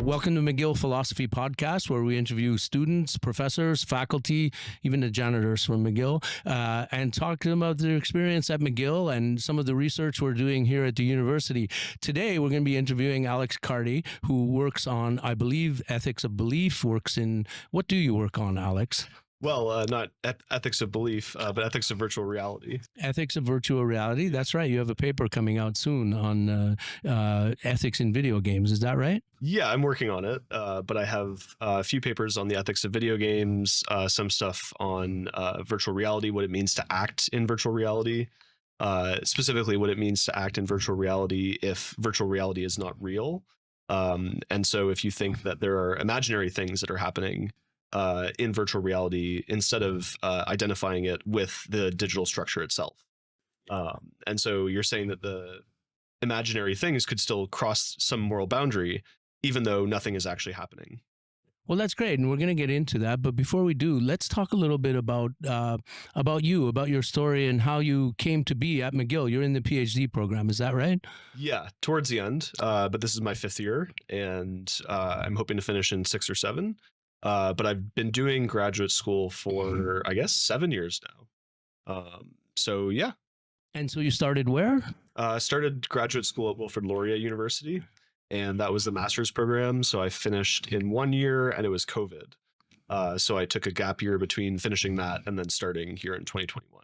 Welcome to McGill Philosophy Podcast, where we interview students, professors, faculty, even the janitors from McGill, and talk to them about their experience at McGill and some of the research we're doing here at the university. Today, we're going to be interviewing Alex Carty, who works on, I believe, ethics of belief, what do you work on, Alex? Well, not ethics of belief, but ethics of virtual reality. Ethics of virtual reality. That's right. You have a paper coming out soon on ethics in video games. Is that right? Yeah, I'm working on it, but I have a few papers on the ethics of video games, some stuff on virtual reality, what it means to act in virtual reality, specifically what it means to act in virtual reality if virtual reality is not real. And so if you think that there are imaginary things that are happening in virtual reality, instead of identifying it with the digital structure itself. And so you're saying that the imaginary things could still cross some moral boundary, even though nothing is actually happening. Well, that's great, and we're going to get into that. But before we do, let's talk a little bit about you, about your story, and how you came to be at McGill. You're in the PhD program, is that right? Yeah, towards the end. But this is my 5th year, and I'm hoping to finish in 6 or 7. But I've been doing graduate school for, I guess, 7 years now. So yeah. And so you started where? Started graduate school at Wilfrid Laurier University, and that was the master's program. So I finished in 1 year, and it was COVID. So I took a gap year between finishing that and then starting here in 2021.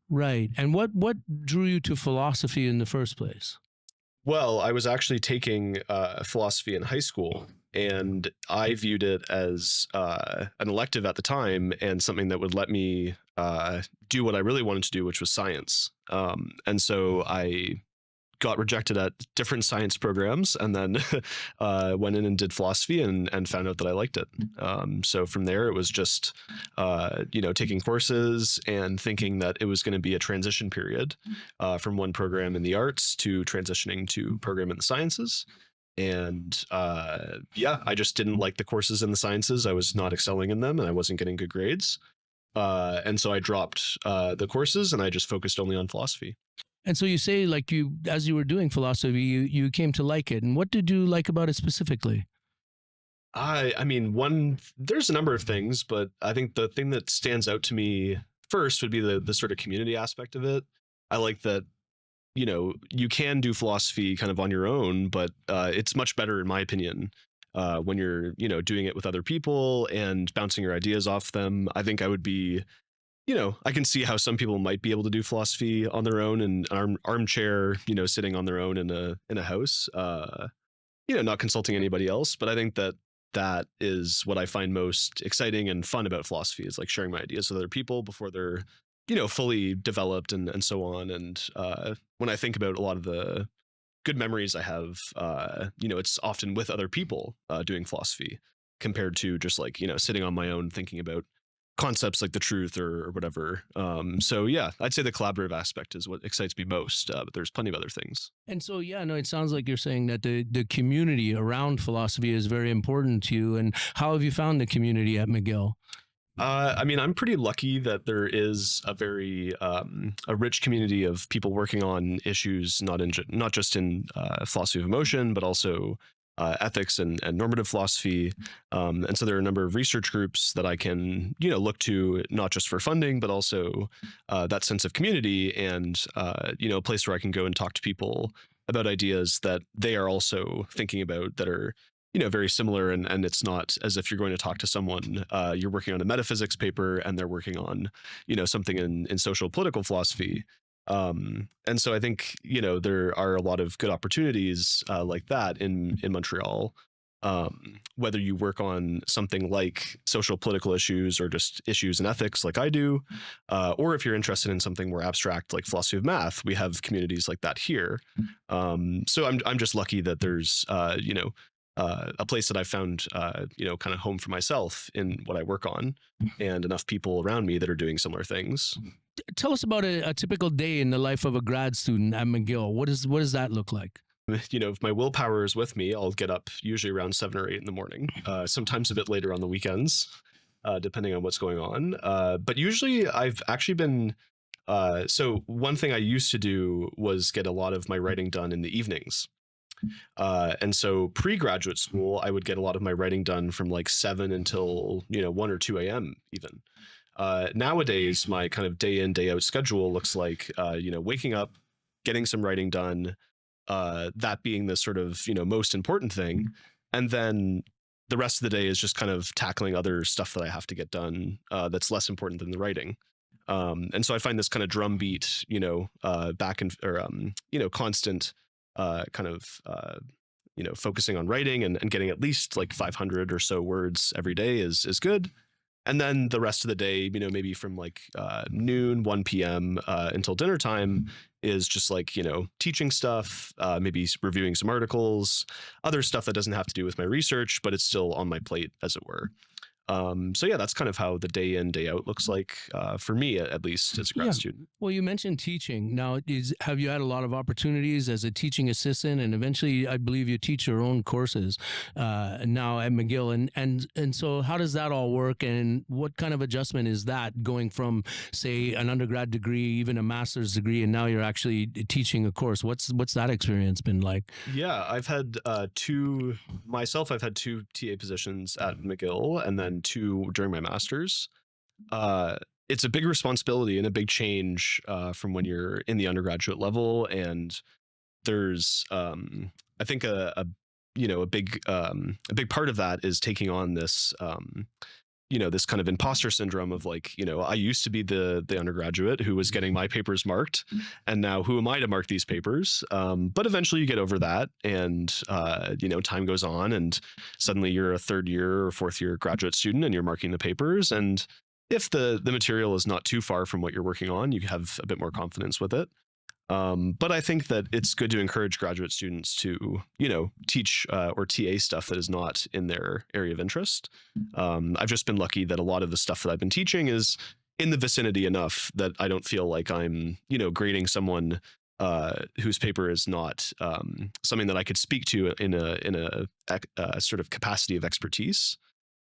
Right. And what drew you to philosophy in the first place? Well, I was actually taking philosophy in high school, and I viewed it as an elective at the time and something that would let me do what I really wanted to do, which was science. And so I got rejected at different science programs, and then went in and did philosophy and found out that I liked it. So from there, it was just, taking courses and thinking that it was going to be a transition period from one program in the arts to transitioning to program in the sciences. And I just didn't like the courses in the sciences. I was not excelling in them, and I wasn't getting good grades. And so I dropped the courses, and I just focused only on philosophy. And so you say, as you were doing philosophy, you came to like it. And what did you like about it specifically? I mean, there's a number of things, but I think the thing that stands out to me first would be the sort of community aspect of it. I like that, you can do philosophy kind of on your own, but it's much better, in my opinion, when you're, doing it with other people and bouncing your ideas off them. I think I would be, I can see how some people might be able to do philosophy on their own in an armchair, sitting on their own in a house, not consulting anybody else. But I think that is what I find most exciting and fun about philosophy, is like sharing my ideas with other people before they're, fully developed and so on. And when I think about a lot of the good memories I have, it's often with other people doing philosophy compared to just sitting on my own thinking about concepts like the truth or whatever. So yeah, I'd say the collaborative aspect is what excites me most, but there's plenty of other things. And so, it sounds like you're saying that the community around philosophy is very important to you. And how have you found the community at McGill? I mean, I'm pretty lucky that there is a very a rich community of people working on issues, not just in philosophy of emotion, but also ethics and normative philosophy. And so there are a number of research groups that I can, look to, not just for funding, but also that sense of community and, a place where I can go and talk to people about ideas that they are also thinking about that are, very similar. And it's not as if you're going to talk to someone, you're working on a metaphysics paper and they're working on, something in social political philosophy. And so I think, there are a lot of good opportunities like that in Montreal, whether you work on something like social political issues or just issues in ethics like I do, or if you're interested in something more abstract like philosophy of math, we have communities like that here. So I'm just lucky that there's, a place that I found, kind of home for myself in what I work on, and enough people around me that are doing similar things. Tell us about a typical day in the life of a grad student at McGill. What does that look like? If my willpower is with me, I'll get up usually around 7 or 8 in the morning, sometimes a bit later on the weekends, depending on what's going on. But usually I've actually been, so one thing I used to do was get a lot of my writing done in the evenings. And so pre-graduate school, I would get a lot of my writing done from like 7 until 1 or 2 a.m. even. Nowadays, my kind of day in, day out schedule looks like waking up, getting some writing done, that being the sort of most important thing, and then the rest of the day is just kind of tackling other stuff that I have to get done, that's less important than the writing. And so I find this kind of drumbeat, back and or constant, kind of focusing on writing and getting at least like 500 or so words every day is good. And then the rest of the day, maybe from like noon, 1 p.m. Until dinner time is just like, teaching stuff, maybe reviewing some articles, other stuff that doesn't have to do with my research, but it's still on my plate, as it were. So yeah, that's kind of how the day in, day out looks like, for me, at least as a grad student. Well, you mentioned teaching. Now, have you had a lot of opportunities as a teaching assistant, and eventually, I believe you teach your own courses now at McGill, and so how does that all work, and what kind of adjustment is that going from, say, an undergrad degree, even a master's degree, and now you're actually teaching a course? What's that experience been like? Yeah, I've had two myself. I've had 2 TA positions at McGill, and then 2 during my master's. It's a big responsibility and a big change from when you're in the undergraduate level, and there's I think a big part of that is taking on this this kind of imposter syndrome of like, I used to be the undergraduate who was getting my papers marked, and now who am I to mark these papers? But eventually you get over that, and time goes on, and suddenly you're a 3rd year or 4th year graduate student, and you're marking the papers. And if the material is not too far from what you're working on, you have a bit more confidence with it. But I think that it's good to encourage graduate students to, teach or TA stuff that is not in their area of interest. I've just been lucky that a lot of the stuff that I've been teaching is in the vicinity enough that I don't feel like I'm, grading someone whose paper is not something that I could speak to in a sort of capacity of expertise.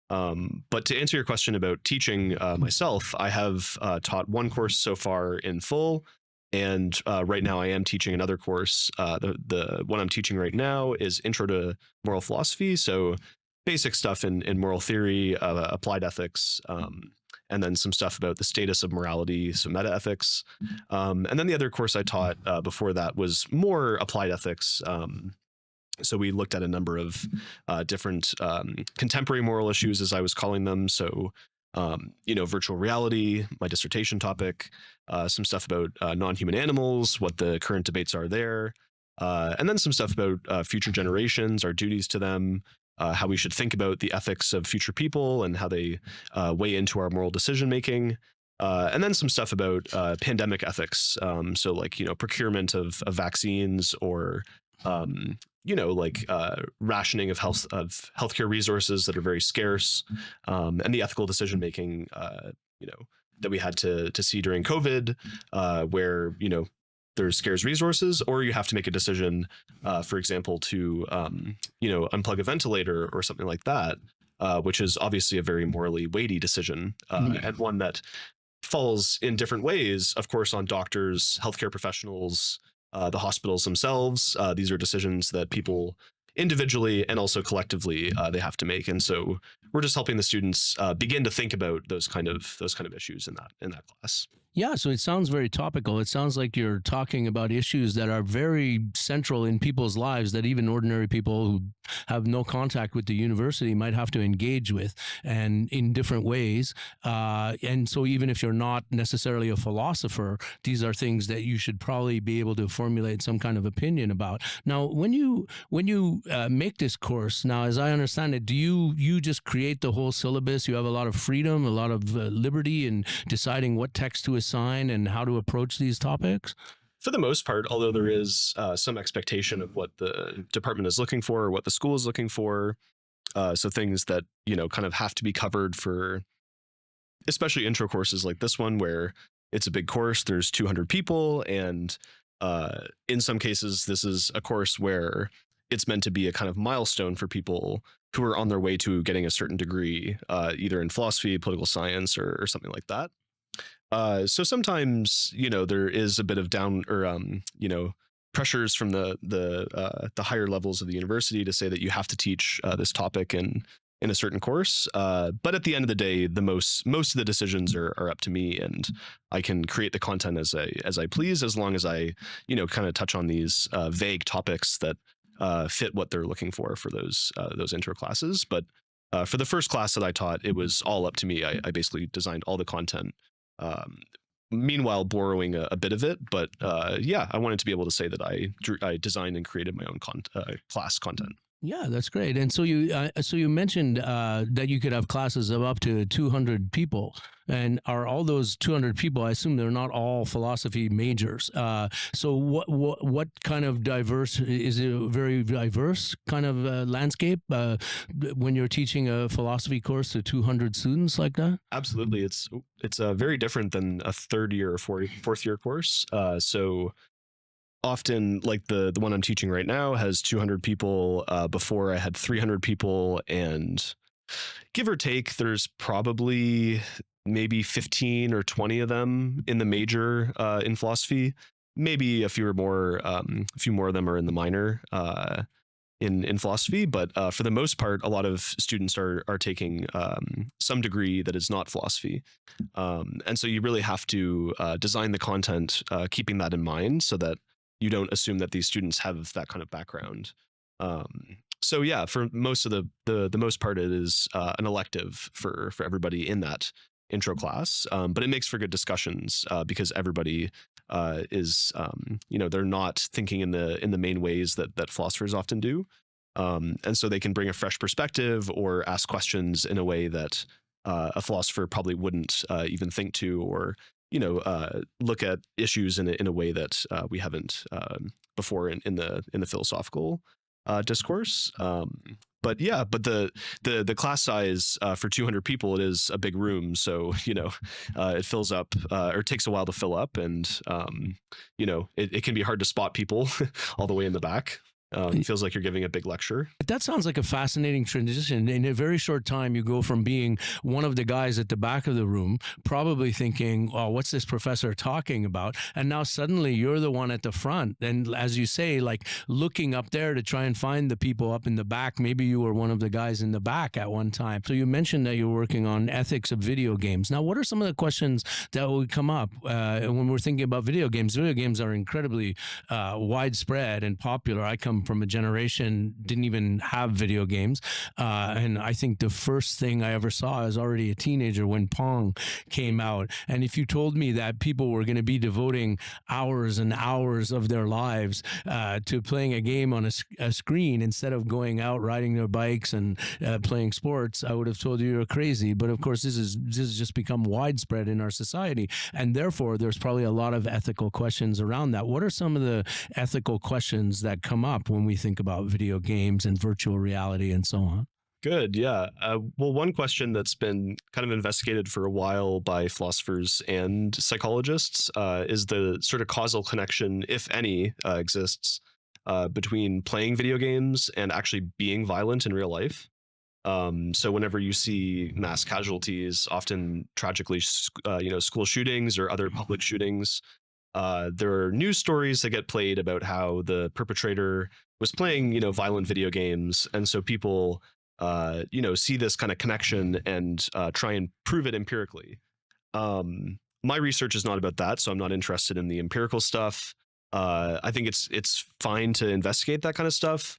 But to answer your question about teaching myself, I have taught 1 course so far in full. And right now I am teaching another course. The one I'm teaching right now is Intro to Moral Philosophy. So basic stuff in moral theory, applied ethics, and then some stuff about the status of morality, so meta ethics. And then the other course I taught before that was more applied ethics. So we looked at a number of different contemporary moral issues, as I was calling them. So virtual reality, my dissertation topic, some stuff about non-human animals, what the current debates are there, and then some stuff about future generations, our duties to them, how we should think about the ethics of future people and how they weigh into our moral decision making. And then some stuff about pandemic ethics, so like procurement of vaccines, or rationing of healthcare resources that are very scarce, and the ethical decision making that we had to see during COVID, where there's scarce resources, or you have to make a decision, for example, to unplug a ventilator or something like that, which is obviously a very morally weighty decision, and one that falls in different ways, of course, on doctors, healthcare professionals, the hospitals themselves. These are decisions that people individually and also collectively they have to make, and so we're just helping the students begin to think about those kind of issues in that class. Yeah, so it sounds very topical. It sounds like you're talking about issues that are very central in people's lives that even ordinary people who have no contact with the university might have to engage with, and in different ways. And so even if you're not necessarily a philosopher, these are things that you should probably be able to formulate some kind of opinion about. Now, when you make this course, now, as I understand it, do you just create the whole syllabus? You have a lot of freedom, a lot of liberty in deciding what text to assign and how to approach these topics? For the most part, although there is some expectation of what the department is looking for or what the school is looking for, so things that kind of have to be covered for, especially intro courses like this one, where it's a big course, there's 200 people, and in some cases this is a course where it's meant to be a kind of milestone for people who are on their way to getting a certain degree, either in philosophy, political science, or something like that. So sometimes, there is a bit of pressures from the higher levels of the university to say that you have to teach this topic in a certain course. But at the end of the day, most of the decisions are up to me, and I can create the content as I please, as long as I, kind of touch on these vague topics that fit what they're looking for those intro classes. But for the first class that I taught, it was all up to me. I basically designed all the content. Meanwhile, borrowing a bit of it, but I wanted to be able to say that I designed and created my own class content. Yeah, that's great. And so you mentioned that you could have classes of up to 200 people, and are all those 200 people? I assume they're not all philosophy majors. So what kind of diverse is it? A very diverse kind of landscape when you're teaching a philosophy course to 200 students like that? Absolutely, it's very different than a third year or fourth year course. So often, like the one I'm teaching right now has 200 people. Before I had 300 people, and give or take, there's probably maybe 15 or 20 of them in the major in philosophy. Maybe a few more of them are in the minor in philosophy. But for the most part, a lot of students are taking some degree that is not philosophy. And so you really have to design the content keeping that in mind, so that you don't assume that these students have that kind of background. So yeah, for most of the most part, it is an elective for everybody in that intro class. But it makes for good discussions because everybody is they're not thinking in the main ways that philosophers often do, and so they can bring a fresh perspective or ask questions in a way that a philosopher probably wouldn't even think to, or look at issues in a way that we haven't before in the philosophical discourse. But the class size for 200 people, it is a big room, so it fills up or takes a while to fill up, and it can be hard to spot people all the way in the back. It feels like you're giving a big lecture. That sounds like a fascinating transition. In a very short time, you go from being one of the guys at the back of the room, probably thinking, oh, what's this professor talking about? And now suddenly you're the one at the front. And as you say, like looking up there to try and find the people up in the back. Maybe you were one of the guys in the back at one time. So you mentioned that you're working on ethics of video games. Now, what are some of the questions that would come up when we're thinking about video games? Video games are incredibly widespread and popular. I come from a generation didn't even have video games, and I think the first thing I ever saw as already a teenager when Pong came out. And if you told me that people were going to be devoting hours and hours of their lives to playing a game on a screen instead of going out riding their bikes and playing sports, I would have told you you're crazy. But of course, this has just become widespread in our society, and therefore there's probably a lot of ethical questions around that. What are some of the ethical questions that come up when we think about video games and virtual reality and so on? Good, yeah. Well, one question that's been kind of investigated for a while by philosophers and psychologists is the sort of causal connection, if any, exists between playing video games and actually being violent in real life. So whenever you see mass casualties, often tragically, school shootings or other public shootings, there are news stories that get played about how the perpetrator was playing, violent video games, and so people, see this kind of connection and try and prove it empirically. My research is not about that, so I'm not interested in the empirical stuff. I think it's fine to investigate that kind of stuff.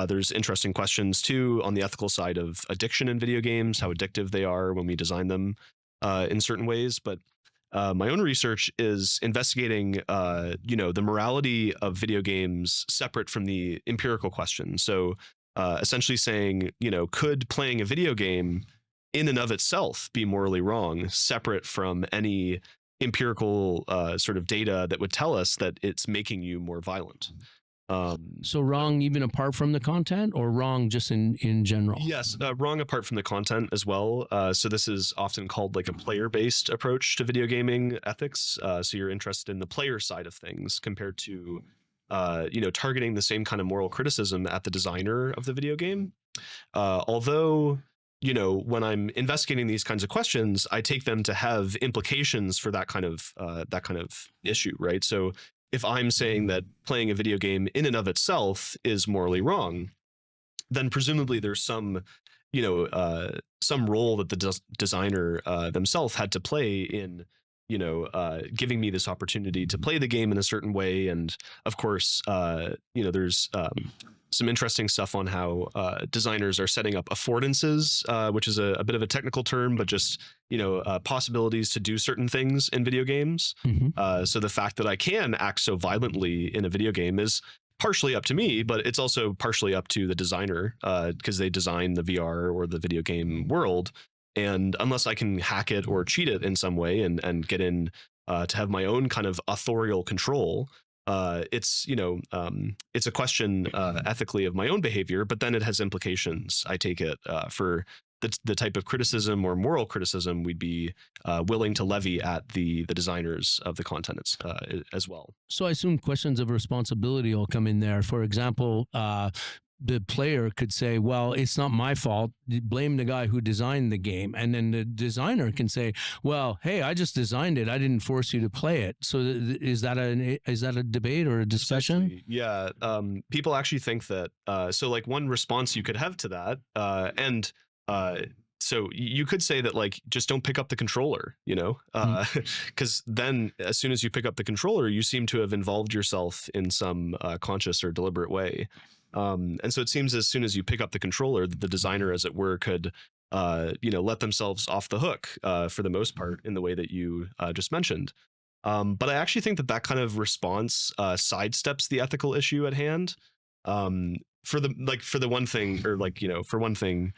There's interesting questions too on the ethical side of addiction in video games, how addictive they are when we design them in certain ways, but my own research is investigating, the morality of video games separate from the empirical question. So essentially saying, could playing a video game in and of itself be morally wrong, separate from any empirical sort of data that would tell us that it's making you more violent? So wrong even apart from the content, or wrong just in general? Yes, wrong apart from the content as well. So this is often called like a player-based approach to video gaming ethics. So you're interested in the player side of things compared to, targeting the same kind of moral criticism at the designer of the video game. Although, when I'm investigating these kinds of questions, I take them to have implications for that kind of issue, right? So if I'm saying that playing a video game in and of itself is morally wrong, then presumably there's some, some role that the designer themselves had to play in, giving me this opportunity to play the game in a certain way. And of course, there's some interesting stuff on how designers are setting up affordances, which is a bit of a technical term, but just possibilities to do certain things in video games. So the fact that I can act so violently in a video game is partially up to me, but it's also partially up to the designer, because they design the VR or the video game world. And unless I can hack it or cheat it in some way and get in to have my own kind of authorial control, it's it's a question ethically of my own behavior, but then it has implications, I take it, for the type of criticism or moral criticism we'd be willing to levy at the designers of the content as well. So I assume questions of responsibility will come in there. For example, the player could say, well, it's not my fault. Blame the guy who designed the game. And then the designer can say, well, hey, I just designed it. I didn't force you to play it. So is that a debate or a discussion? Yeah. People actually think that, so like one response you could have to that, so you could say that, like, just don't pick up the controller, because then as soon as you pick up the controller, you seem to have involved yourself in some conscious or deliberate way. And so it seems as soon as you pick up the controller, the designer, as it were, could, let themselves off the hook for the most part in the way that you just mentioned. But I actually think that kind of response sidesteps the ethical issue at hand. For one thing,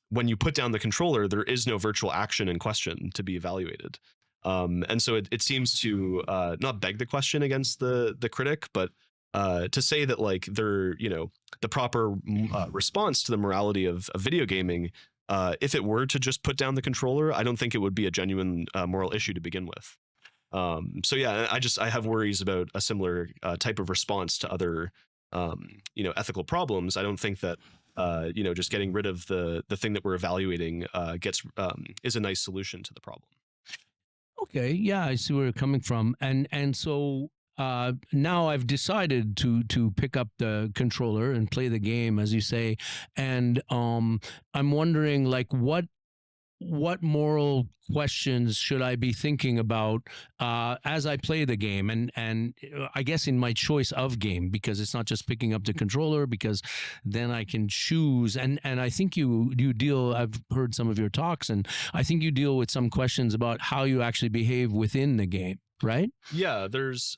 when you put down the controller, there is no virtual action in question to be evaluated. And so it seems to not beg the question against the critic, but to say that, like, the proper response to the morality of video gaming, if it were to just put down the controller, I don't think it would be a genuine moral issue to begin with. So yeah, I have worries about a similar type of response to other ethical problems. I don't think that just getting rid of the thing that we're evaluating is a nice solution to the problem. Okay, yeah, I see where you're coming from, and so now I've decided to pick up the controller and play the game, as you say, and I'm wondering, like, what moral questions should I be thinking about as I play the game, and I guess in my choice of game, because it's not just picking up the controller, because then I can choose, and I think you deal. I've heard some of your talks, and I think you deal with some questions about how you actually behave within the game, right? Yeah, there's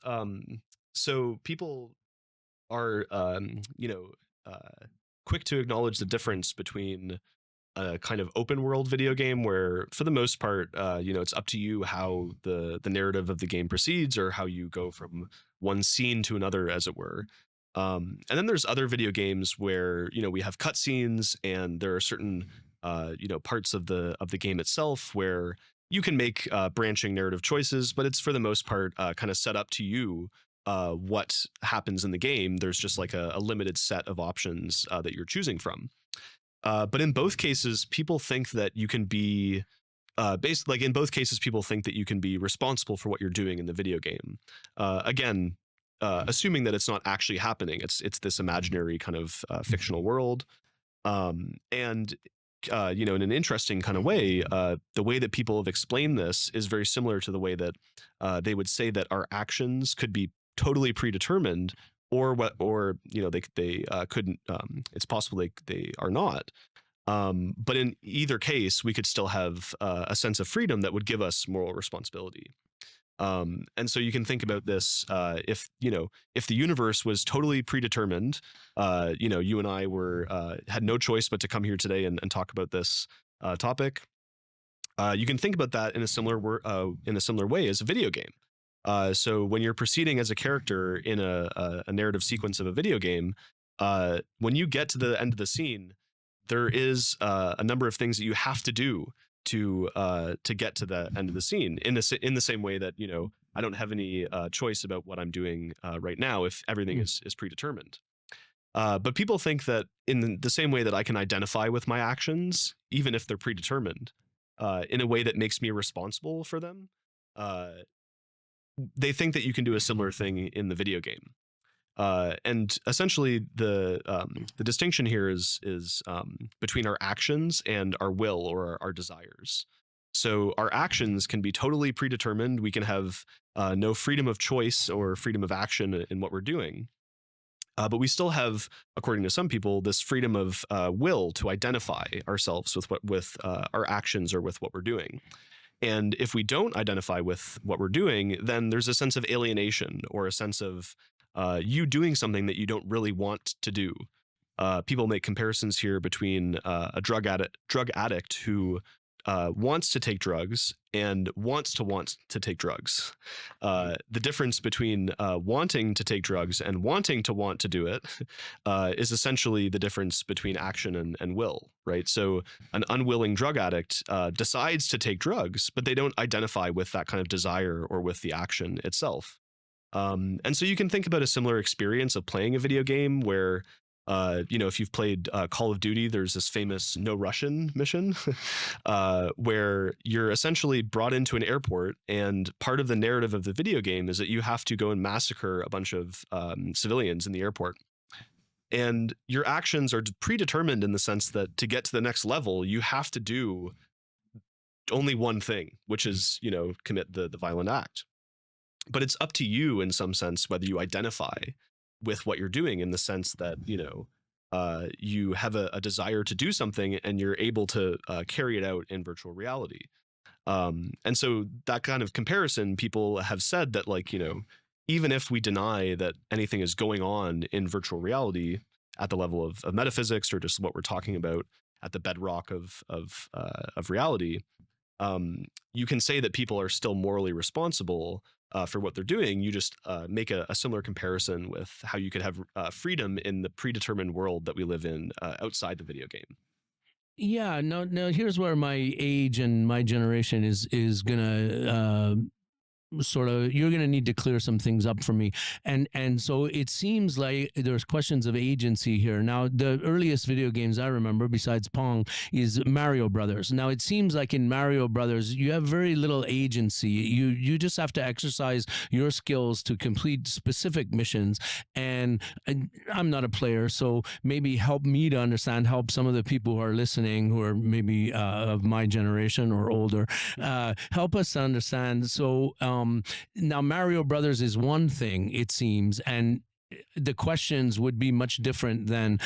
so people are quick to acknowledge the difference between a kind of open world video game where, for the most part, it's up to you how the narrative of the game proceeds, or how you go from one scene to another, as it were. And then there's other video games where we have cutscenes, and there are certain parts of the game itself where you can make branching narrative choices, but it's for the most part kind of set up to you what happens in the game. There's just like a limited set of options that you're choosing from. But in both cases, people think that you can be in both cases, people think that you can be responsible for what you're doing in the video game. Again, assuming that it's not actually happening. It's this imaginary kind of fictional world. And in an interesting kind of way, the way that people have explained this is very similar to the way that they would say that our actions could be totally predetermined, or they couldn't. It's possible they are not. But in either case, we could still have a sense of freedom that would give us moral responsibility. And so you can think about this, if the universe was totally predetermined, you and I had no choice but to come here today and talk about this topic. You can think about that in a similar way as a video game. So when you're proceeding as a character in a narrative sequence of a video game, when you get to the end of the scene, there is a number of things that you have to do to get to the end of the scene, in the same way that I don't have any choice about what I'm doing right now if everything is predetermined. But people think that in the same way that I can identify with my actions, even if they're predetermined, in a way that makes me responsible for them, they think that you can do a similar thing in the video game. And essentially, the distinction here is between our actions and our will or our desires. So our actions can be totally predetermined. We can have no freedom of choice or freedom of action in what we're doing. But we still have, according to some people, this freedom of will to identify ourselves with our actions or with what we're doing. And if we don't identify with what we're doing, then there's a sense of alienation or a sense of you doing something that you don't really want to do. People make comparisons here between a drug addict who wants to take drugs and wants to take drugs. The difference between wanting to take drugs and wanting to want to do it is essentially the difference between action and will, right? So an unwilling drug addict decides to take drugs, but they don't identify with that kind of desire or with the action itself. And so you can think about a similar experience of playing a video game where if you've played Call of Duty, there's this famous no Russian mission where you're essentially brought into an airport, and part of the narrative of the video game is that you have to go and massacre a bunch of civilians in the airport. And your actions are predetermined in the sense that to get to the next level, you have to do only one thing, which is, commit the violent act. But it's up to you in some sense whether you identify with what you're doing, in the sense that you have a desire to do something and you're able to carry it out in virtual reality. And so that kind of comparison, people have said that even if we deny that anything is going on in virtual reality at the level of metaphysics or just what we're talking about at the bedrock of reality, you can say that people are still morally responsible for what they're doing. You just make a similar comparison with how you could have freedom in the predetermined world that we live in outside the video game. Yeah, no, here's where my age and my generation is gonna sort of, you're going to need to clear some things up for me, and so it seems like there's questions of agency here. Now, the earliest video games I remember besides Pong is Mario Brothers. Now, it seems like in Mario Brothers you have very little agency. You just have to exercise your skills to complete specific missions, and I'm not a player, so maybe help me to understand, help some of the people who are listening who are maybe of my generation or older, help us to understand. So now Mario Brothers is one thing, it seems, and the questions would be much different than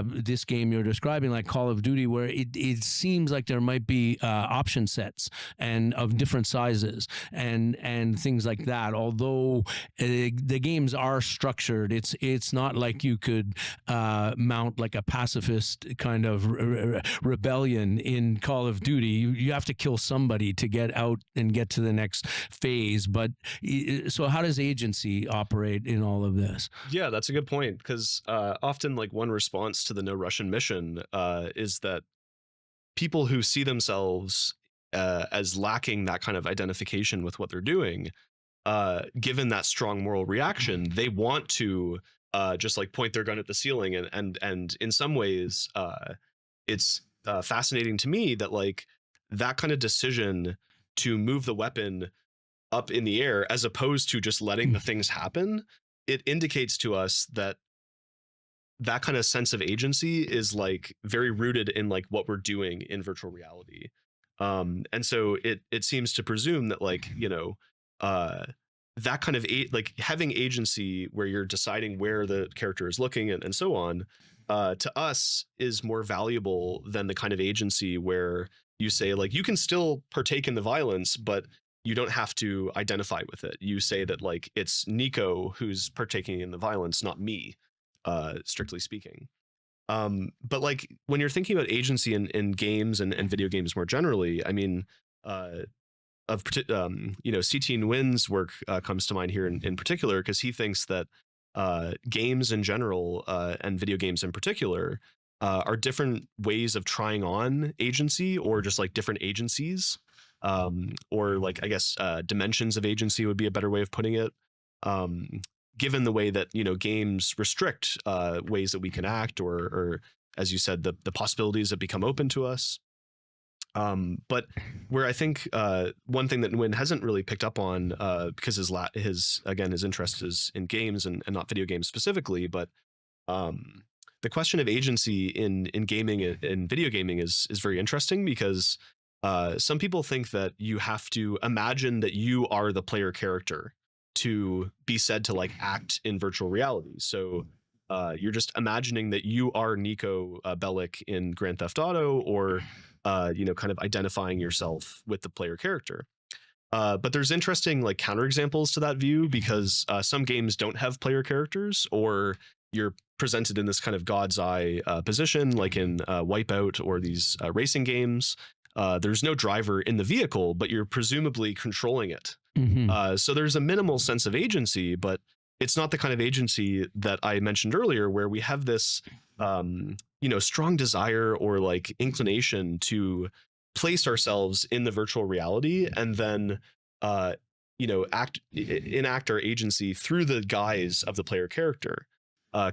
this game you're describing, like Call of Duty, where it seems like there might be option sets and of different sizes and things like that. Although the games are structured, it's not like you could mount like a pacifist kind of rebellion in Call of Duty. You have to kill somebody to get out and get to the next phase. But so how does agency operate in all of this? Yeah, that's a good point, because often one response to the no Russian mission is that people who see themselves as lacking that kind of identification with what they're doing, given that strong moral reaction, they want to just point their gun at the ceiling. And in some ways, it's fascinating to me that that kind of decision to move the weapon up in the air as opposed to just letting the things happen, it indicates to us that that kind of sense of agency is very rooted in what we're doing in virtual reality. And so it seems to presume that that kind of having agency where you're deciding where the character is looking and so on, to us is more valuable than the kind of agency where you say you can still partake in the violence, but you don't have to identify with it. You say that it's Nico who's partaking in the violence, not me, strictly speaking. But when you're thinking about agency in games and video games more generally, I mean, C.T. Nguyen's work comes to mind here in particular, because he thinks that games in general and video games in particular are different ways of trying on agency, or just different agencies. Or I guess dimensions of agency would be a better way of putting it, given the way that games restrict ways that we can act, or as you said, the possibilities that become open to us. But where I think one thing that Nguyen hasn't really picked up on, because his interest is in games and not video games specifically, but the question of agency in gaming and video gaming is very interesting, because some people think that you have to imagine that you are the player character to be said to like act in virtual reality. So you're just imagining that you are Nico Bellic in Grand Theft Auto, or kind of identifying yourself with the player character. But there's interesting like counterexamples to that view, because some games don't have player characters, or you're presented in this kind of God's eye position, like in Wipeout or these racing games. There's no driver in the vehicle, but you're presumably controlling it. Mm-hmm. So there's a minimal sense of agency, but it's not the kind of agency that I mentioned earlier, where we have this strong desire or like inclination to place ourselves in the virtual reality, and then enact our agency through the guise of the player character,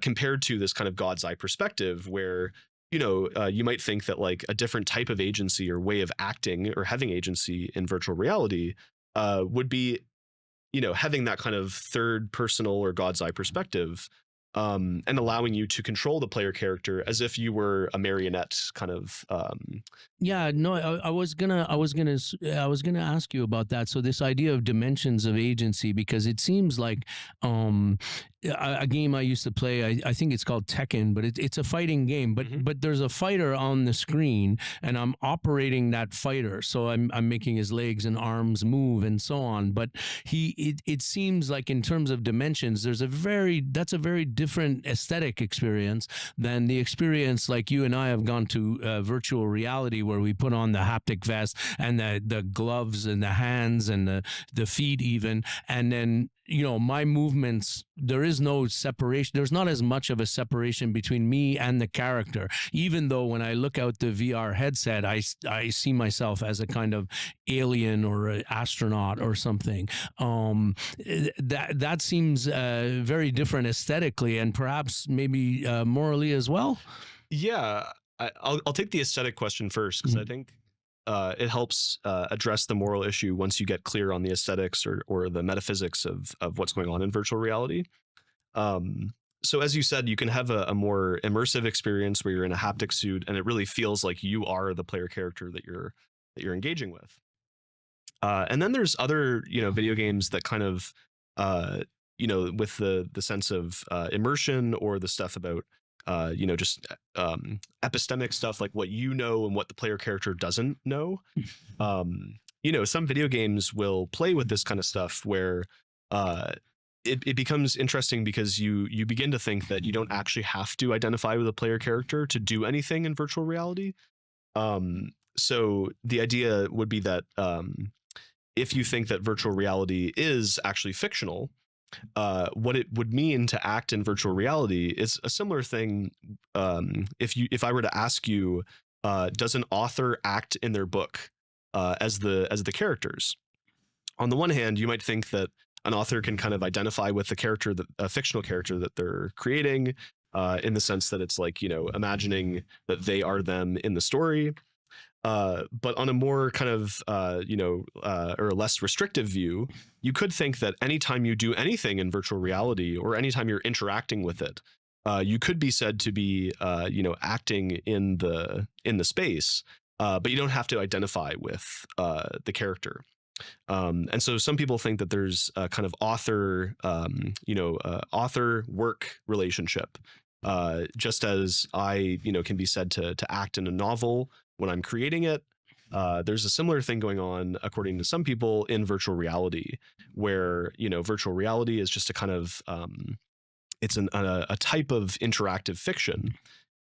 compared to this kind of God's eye perspective, where you might think that like a different type of agency or way of acting or having agency in virtual reality would be having that kind of third personal or God's eye perspective, and allowing you to control the player character as if you were a marionette kind of. Yeah, no, I was gonna ask you about that. So this idea of dimensions of agency, because it seems like a game I used to play, I think it's called Tekken, but it's a fighting game, but there's a fighter on the screen, and I'm operating that fighter, so I'm making his legs and arms move and so on. But it seems like in terms of dimensions, that's a very different aesthetic experience than the experience like you and I have gone to virtual reality, where we put on the haptic vest and the gloves and the hands and the feet even, and then my movements, there is no separation. There's not as much of a separation between me and the character, even though when I look out the VR headset, I see myself as a kind of alien or an astronaut or something. That seems very different aesthetically, and perhaps maybe morally as well. Yeah, I'll take the aesthetic question first, because I think it helps address the moral issue once you get clear on the aesthetics or the metaphysics of what's going on in virtual reality. So as you said, you can have a more immersive experience where you're in a haptic suit, and it really feels like you are the player character that you're engaging with. And then there's other video games that kind of with the sense of immersion, or the stuff about just epistemic stuff, like what and what the player character doesn't know. Some video games will play with this kind of stuff, where it becomes interesting, because you begin to think that you don't actually have to identify with a player character to do anything in virtual reality. So the idea would be that if you think that virtual reality is actually fictional, what it would mean to act in virtual reality is a similar thing. If I were to ask you, does an author act in their book as the characters? On the one hand, you might think that an author can kind of identify with the character, a fictional character that they're creating, in the sense that it's like imagining that they are them in the story. But on a more kind of or a less restrictive view, you could think that anytime you do anything in virtual reality, or anytime you're interacting with it, you could be said to be acting in the space, but you don't have to identify with the character. And so some people think that there's a kind of author work relationship, just as I can be said to act in a novel when I'm creating it. There's a similar thing going on, according to some people, in virtual reality, where virtual reality is just a kind of it's a type of interactive fiction,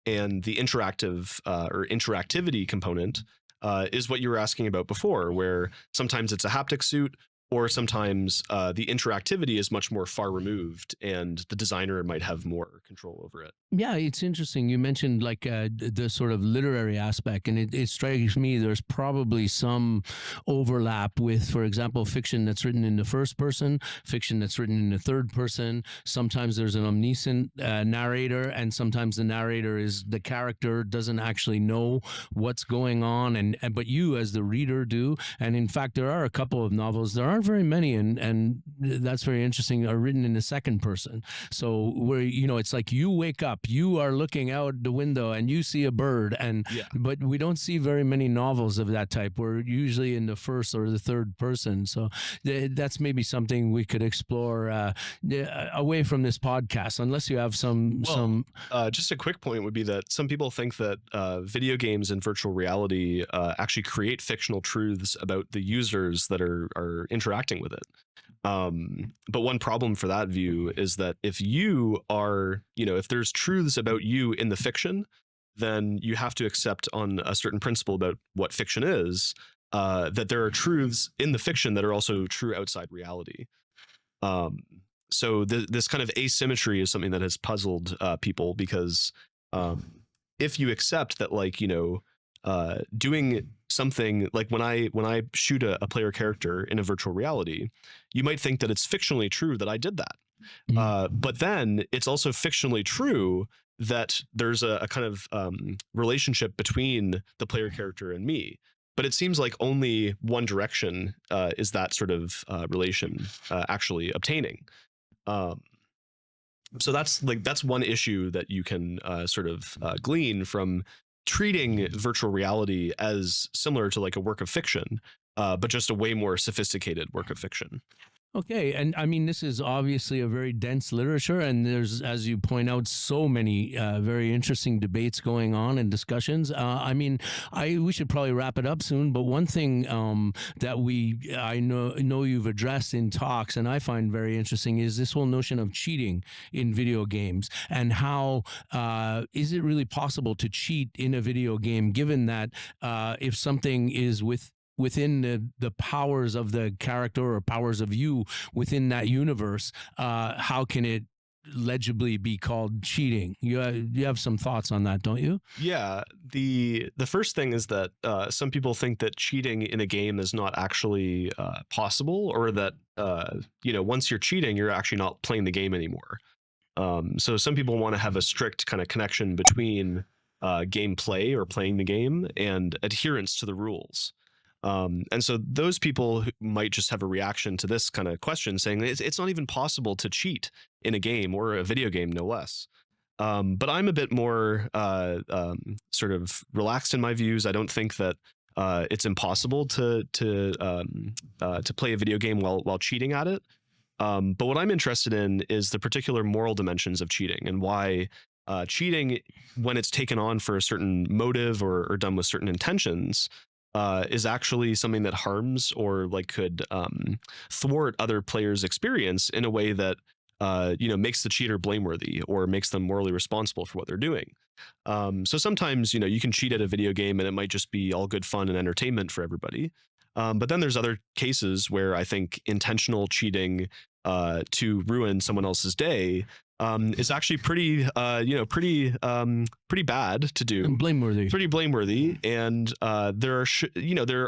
and the interactive or interactivity component is what you were asking about before, where sometimes it's a haptic suit, or sometimes the interactivity is much more far removed, and the designer might have more control over it. Yeah, it's interesting. You mentioned like the sort of literary aspect, and it strikes me there's probably some overlap with, for example, fiction that's written in the first person, fiction that's written in the third person. Sometimes there's an omniscient narrator, and sometimes the narrator is the character doesn't actually know what's going on, and but you as the reader do. And in fact, there are a couple of novels. There aren't very many, and that's very interesting. Are written in the second person. So where it's like you wake up, you are looking out the window and you see a bird, and but we don't see very many novels of that type. We're usually in the first or the third person. So that's maybe something we could explore away from this podcast, unless you have some. Just a quick point would be that some people think that video games and virtual reality actually create fictional truths about the users that are interacting with it. But one problem for that view is that if you are, if there's truths about you in the fiction, then you have to accept on a certain principle about what fiction is, that there are truths in the fiction that are also true outside reality. So this kind of asymmetry is something that has puzzled people, because if you accept that, like, doing something like when I shoot a player character in a virtual reality, you might think that it's fictionally true that I did that. But then it's also fictionally true that there's a kind of relationship between the player character and me. But it seems like only one direction is that sort of relation actually obtaining. So that's one issue that you can sort of glean from treating virtual reality as similar to like a work of fiction, but just a way more sophisticated work of fiction. Okay, and I mean, this is obviously a very dense literature, and there's, as you point out, so many very interesting debates going on and discussions. I mean, we should probably wrap it up soon, but one thing that I know you've addressed in talks, and I find very interesting, is this whole notion of cheating in video games, and how is it really possible to cheat in a video game, given that if something is within the powers of the character or powers of you within that universe, how can it legibly be called cheating? You have some thoughts on that, don't you? Yeah, the first thing is that some people think that cheating in a game is not actually possible, or that once you're cheating, you're actually not playing the game anymore. So some people want to have a strict kind of connection between gameplay or playing the game and adherence to the rules. And so those people who might just have a reaction to this kind of question, saying it's not even possible to cheat in a game, or a video game, no less. But I'm a bit more sort of relaxed in my views. I don't think that it's impossible to play a video game while cheating at it. But what I'm interested in is the particular moral dimensions of cheating, and why cheating, when it's taken on for a certain motive or done with certain intentions, is actually something that harms or like could thwart other players' experience in a way that makes the cheater blameworthy or makes them morally responsible for what they're doing. So sometimes you can cheat at a video game and it might just be all good fun and entertainment for everybody. But then there's other cases where I think intentional cheating to ruin someone else's day is actually pretty bad to do, And blameworthy. pretty blameworthy. And there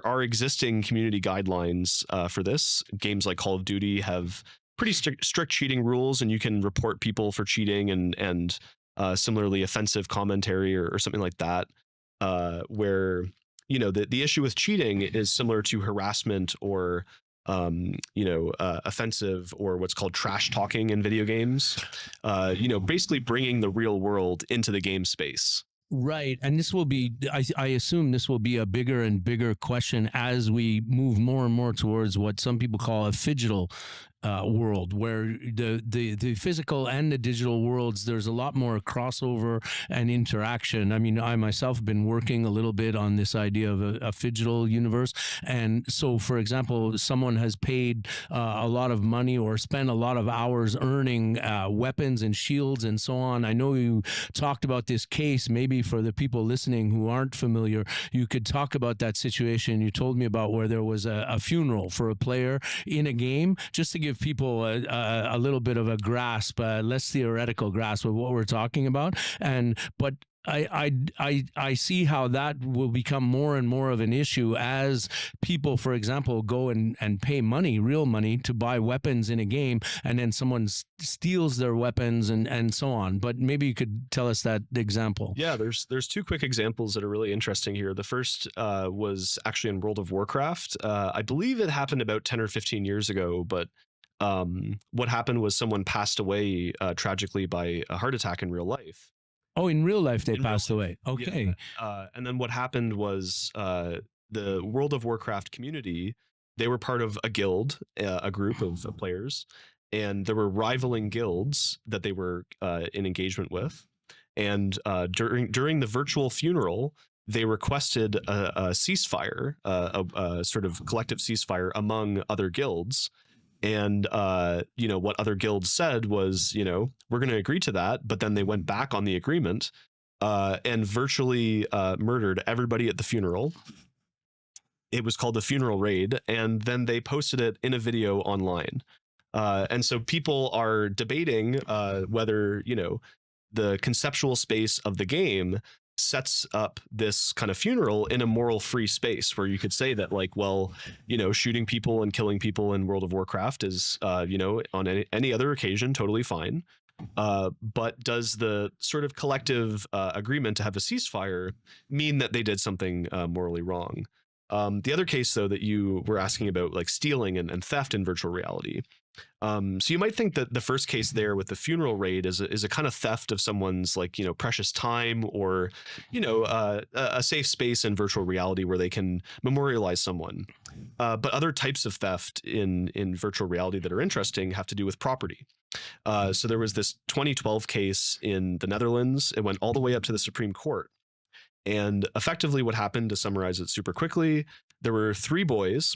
are existing community guidelines for this. Games like Call of Duty have pretty strict cheating rules, and you can report people for cheating, and similarly offensive commentary or something like that, where the issue with cheating is similar to harassment or offensive, or what's called trash talking in video games, basically bringing the real world into the game space. Right. And this will be, I assume this will be a bigger and bigger question as we move more and more towards what some people call a figital world, where the physical and the digital worlds, there's a lot more crossover and interaction. I mean, I myself have been working a little bit on this idea of a figital universe. And so, for example, someone has paid a lot of money or spent a lot of hours earning weapons and shields and so on. I know you talked about this case. Maybe for the people listening who aren't familiar, you could talk about that situation you told me about, where there was a funeral for a player in a game, just to give people a little bit of a grasp, less theoretical grasp of what we're talking about. But I see how that will become more and more of an issue as people, for example, go and pay money, real money, to buy weapons in a game, and then someone steals their weapons and so on. But maybe you could tell us that example. Yeah, there's two quick examples that are really interesting here. The first was actually in World of Warcraft. I believe it happened about 10 or 15 years ago, but what happened was someone passed away tragically by a heart attack in real life. Oh, in real life they passed away. Okay. Yeah. And then what happened was the World of Warcraft community, they were part of a guild, a group of players, and there were rivaling guilds that they were in engagement with. And during the virtual funeral, they requested a ceasefire, a sort of collective ceasefire among other guilds. And, what other guilds said was, we're going to agree to that. But then they went back on the agreement and virtually murdered everybody at the funeral. It was called the funeral raid. And then they posted it in a video online. And so people are debating whether, the conceptual space of the game sets up this kind of funeral in a moral free space, where you could say that, like, well, shooting people and killing people in World of Warcraft is, on any other occasion, totally fine. But does the sort of collective agreement to have a ceasefire mean that they did something morally wrong? The other case, though, that you were asking about, like stealing and theft in virtual reality. So you might think that the first case there with the funeral raid is a kind of theft of someone's, like, precious time, or, a safe space in virtual reality where they can memorialize someone. But other types of theft in virtual reality that are interesting have to do with property. So there was this 2012 case in the Netherlands. It went all the way up to the Supreme Court. And effectively what happened, to summarize it super quickly, there were 3 boys,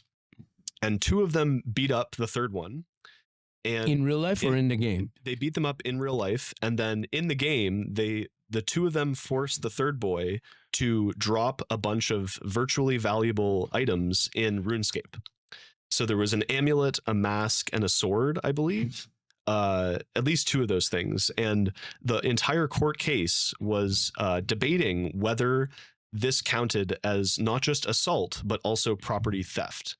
and 2 of them beat up the third one. And in real life or in the game? They beat them up in real life. And then in the game, the 2 of them forced the third boy to drop a bunch of virtually valuable items in RuneScape. So there was an amulet, a mask, and a sword, I believe. At least 2 of those things. And the entire court case was debating whether this counted as not just assault, but also property theft.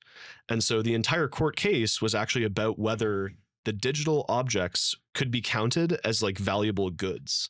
And so the entire court case was actually about whether the digital objects could be counted as, like, valuable goods.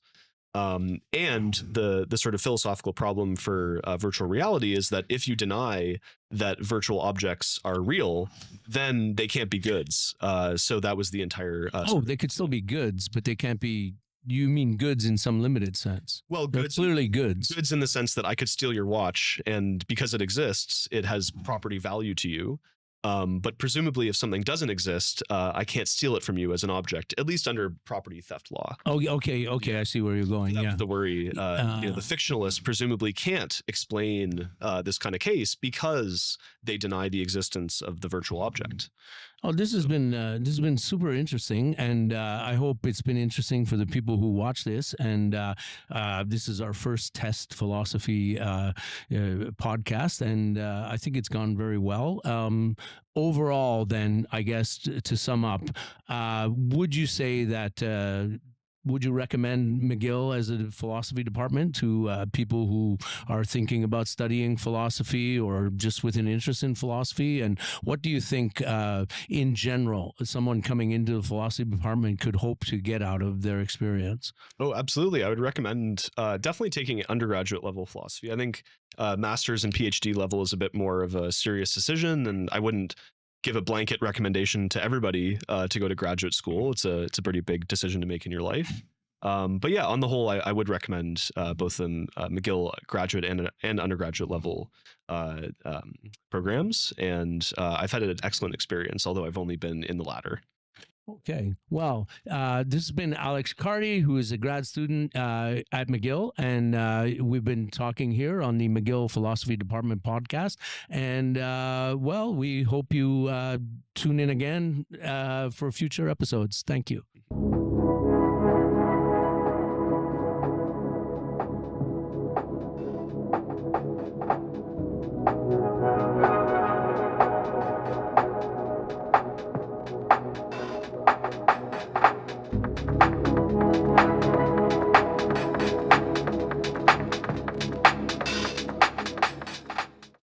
And the sort of philosophical problem for virtual reality is that if you deny that virtual objects are real, then they can't be goods. So that was the entire. They could still be goods, but they can't be. You mean goods in some limited sense? Well, they're clearly goods. Goods in the sense that I could steal your watch, and because it exists, it has property value to you. But presumably, if something doesn't exist, I can't steal it from you as an object, at least under property theft law. Oh, okay. I see where you're going. That was the worry. The fictionalist presumably can't explain this kind of case because they deny the existence of the virtual object. Oh, this has been super interesting, and I hope it's been interesting for the people who watch this. And this is our first test philosophy podcast, and I think it's gone very well. Overall, then, I guess to sum up, would you say that? Would you recommend McGill as a philosophy department to people who are thinking about studying philosophy or just with an interest in philosophy? And what do you think, in general, someone coming into the philosophy department could hope to get out of their experience? Oh, absolutely. I would recommend definitely taking undergraduate level philosophy. I think master's and PhD level is a bit more of a serious decision, and I wouldn't give a blanket recommendation to everybody to go to graduate school. It's a pretty big decision to make in your life. But yeah, on the whole, I would recommend both in McGill graduate and undergraduate level programs. And I've had an excellent experience, although I've only been in the latter. Okay. Well, this has been Alex Carty, who is a grad student at McGill. And we've been talking here on the McGill Philosophy Department podcast. And, well, we hope you tune in again for future episodes. Thank you.